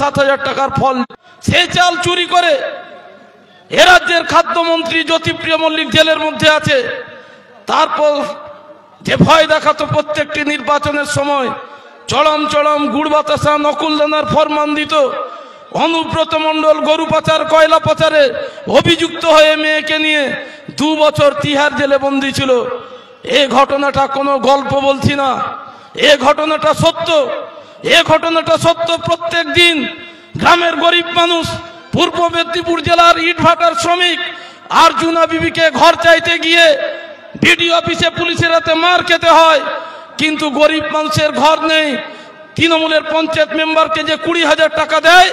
7,000 টাকার ফল, সেই চাল চুরি করে এ রাজ্যের খাদ্যমন্ত্রী জ্যোতিপ্রিয় মল্লিক জেলের মধ্যে আছে। তারপর যে ভয় দেখাতো প্রত্যেকটি নির্বাচনের সময় চরম চরম গুড় বাতাসা নকুলদানার ফরমান দিত। অনুব্রত মণ্ডল গরু পাচার কয়লা পাচারে অভিযুক্ত হয়ে মেয়েকে নিয়ে 2 বছর তিহার জেলে বন্দী ছিল। এই ঘটনাটা কোনো গল্প বলছি না, এ ঘটনাটা সত্য। এ ঘটনাটা সত্য। প্রত্যেক দিন গ্রামের গরিব মানুষ, পূর্ব মেদিনীপুর জেলার ইটভাটার শ্রমিক আরজুনা বিবিকে ঘর চাইতে গিয়ে বিডিও অফিসে পুলিশের হাতে মার খেতে হয়, কিন্তু গরিব মানুষের ঘর নেই। তৃণমূলের পঞ্চায়েত মেম্বারকে যে 20,000 টাকা দেয়,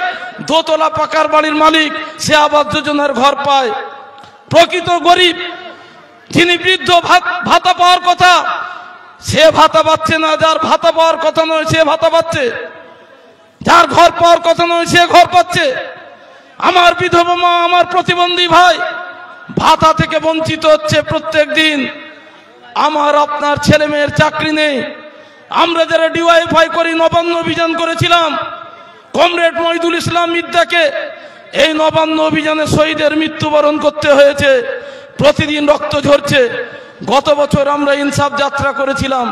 দোতলা পাকার বাড়ির মালিক, সে আবাস যোজনার ঘর পায়। প্রকৃত গরিব যিনি বৃদ্ধ ভাতা পাওয়ার কথা, সে ভাতা পাচ্ছে না। যার ভাতা পাওয়ার কথা নয় সে ভাতা পাচ্ছে, যার ঘর পাওয়ার কথা নয় সে ঘর পাচ্ছে। আমার বিধবা মা, আমার প্রতিবন্ধী ভাই ভাতা থেকে বঞ্চিত হচ্ছে প্রত্যেক দিন। আমার আপনার ছেলে মেয়ের চাকরি নেই। আমরা যারা ডিওয়াইফাই করি, নবান্ন অভিযান করেছিলাম, কমরেড মহিদুল ইসলাম মিদ্দাকে এই নবান্ন অভিযানে শহীদের মৃত্যুবরণ করতে হয়েছে। প্রতিদিন রক্ত ঝরছে। গত বছর আমরা ইনসাফ যাত্রা করেছিলাম,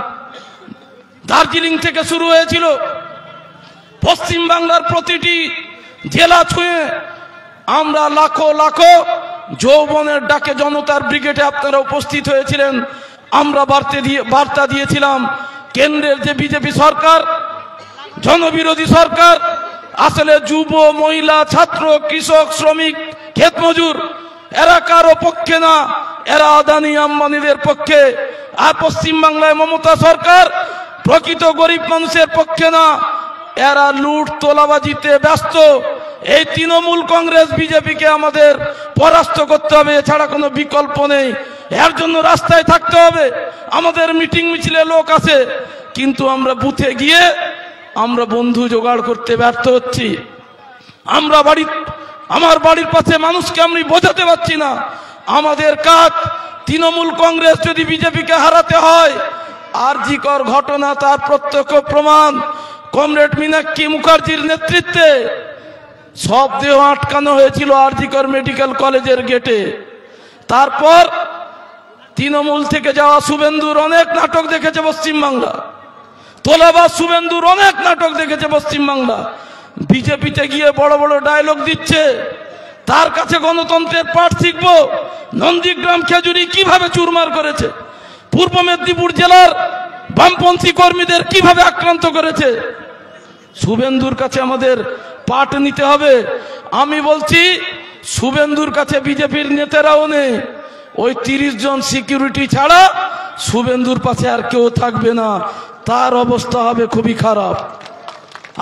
দার্জিলিং থেকে শুরু হয়েছিল। পশ্চিম বাংলার প্রতিটি জেলা ছুঁয়ে আমরা লাখো লাখো যৌবনের ডাকে জনতার ব্রিগেডে আপনারা উপস্থিত হয়েছিলেন। আমরা বার্তা দিয়েছিলাম, কেন্দ্রের যে বিজেপি সরকার, জনবিরোধী সরকার, আসলে যুব, মহিলা, ছাত্র, কৃষক, শ্রমিক, ক্ষেত মজুর এরা কারো পক্ষে না, এরা আদানি আম্বানিদের পক্ষে। আর পশ্চিম বাংলায় মমতা সরকার প্রকৃত গরিব মানুষের পক্ষে না, এরা লুট তোলাবাজিতে ব্যস্ত। এই তৃণমূল কংগ্রেস বিজেপিকে আমাদের পরাস্ত করতে হবে, এছাড়া কোনো বিকল্প নেই। এর জন্য রাস্তায় থাকতে হবে। আমাদের মিটিং মিছিলে লোক আছে, কিন্তু আমরা বুথে গিয়ে আমরা বন্ধু জোগাড় করতে ব্যর্থ হচ্ছি। আমার বাড়ির পাশে মানুষকে আমি বোঝাতে পারছি না। আমাদের কাজ, তৃণমূল কংগ্রেস যদি বিজেপিকে হারাতে হয়, আরজিকর ঘটনা তার প্রত্যক্ষ প্রমাণ। কমরেড মীনাক্ষী মুখার্জির নেতৃত্বে সব দেহ আটকানো হয়েছিল আরজিকর মেডিকেল কলেজের গেটে। তারপর তৃণমূল থেকে যাওয়া শুভেন্দুর অনেক নাটক দেখেছে পশ্চিমবাংলা, তোলাবাজ শুভেন্দুর অনেক নাটক দেখেছে পশ্চিমবাংলা। বিজেপিতে গিয়ে বড় বড় ডায়লগ দিচ্ছে, তার কাছে গণতন্ত্রের পাঠ শিখবো। নন্দীগ্রাম খেজুরি কিভাবে চুরমার করেছে, পূর্ব মেদিনীপুর জেলার বামপন্থী কর্মীদের কিভাবে আক্রান্ত করেছে, শুভেন্দুর কাছে আমাদের পাঠ নিতে হবে। আমি বলছি, শুভেন্দুর কাছে বিজেপির নেতারাও নেই। ওই 30 জন সিকিউরিটি ছাড়া শুভেন্দুর পাশে আর কেউ থাকবে না। তার অবস্থা হবে খুবই খারাপ।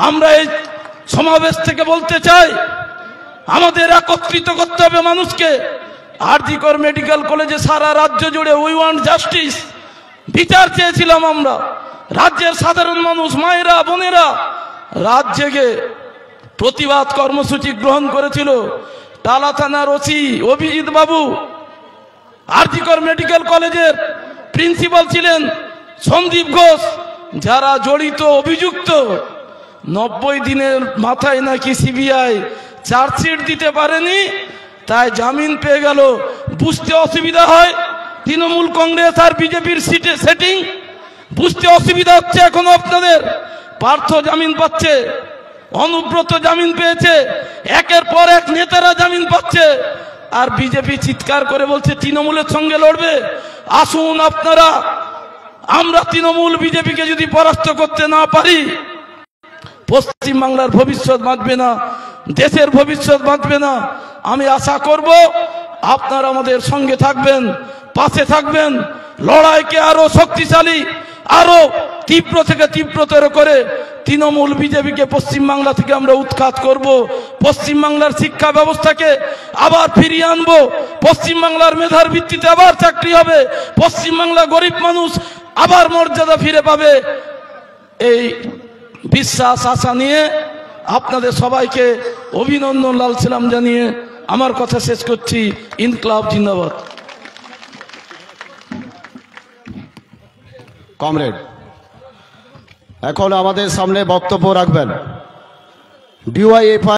আমরা এই সমাবেশ থেকে বলতে চাই, আমাদের একত্রিত করতে হবে মানুষকে। আরজিকর মেডিকেল কলেজে সারা রাজ্য জুড়ে উই ওয়ান্ট জাস্টিস, বিচার চেয়েছিলাম আমরা। রাজ্যের সাধারণ মানুষ, মায়েরা, বোনেরা রাত জেগে প্রতিবাদ কর্মসূচি গ্রহণ করেছিল। টালা থানার ওসি অভিজিৎ বাবু, আরজিকর মেডিকেল কলেজের প্রিন্সিপাল ছিলেন সন্দীপ ঘোষ, যারা জড়িত অভিযুক্ত 90 দিনের মাথায় নাকি সিবিআই চার্জশিট দিতে পারেনি, তাই জামিন পেয়ে গেল। বুঝতে অসুবিধা হয় তৃণমূল কংগ্রেস আর বিজেপির সেটিং, বুঝতে অসুবিধা হচ্ছে এখনো আপনাদের। পার্থ জামিন পাচ্ছে, অনুব্রত জামিন পেয়েছে, একের পর এক নেতারা জামিন পাচ্ছে, আর বিজেপি চিৎকার করে বলছে তৃণমূলের সঙ্গে লড়বে। আসুন আপনারা, আমরা তৃণমূল বিজেপিকে যদি পরাস্ত করতে না পারি, পশ্চিম বাংলার ভবিষ্যৎ বাঁচবে না, দেশের ভবিষ্যৎ বাঁচবে না। আমি আশা করব আপনারা আমাদের সঙ্গে থাকবেন, পাশে থাকবেন। লড়াইকে আরো শক্তিশালী, আরো তীব্র থেকে তীব্রতর করে তৃণমূল বিজেপিকে পশ্চিমবাংলা থেকে আমরা উৎখাত করব। পশ্চিমবাংলার শিক্ষা ব্যবস্থাকে আবার ফিরিয়ে আনবো। পশ্চিমবাংলার মেধার ভিত্তিতে আবার চাকরি হবে। পশ্চিমবাংলা গরিব মানুষ আবার মর্যাদা ফিরে পাবে। এই বিশ্বাস আশা নিয়ে আপনাদের সবাইকে অভিনন্দন, লাল সালাম জানিয়ে আমার কথা শেষ করছি। ইনকলাব জিন্দাবাদ। কমরেড, এখন আমাদের সামনে বক্তব্য রাখবেন ডিওয়াইএফআই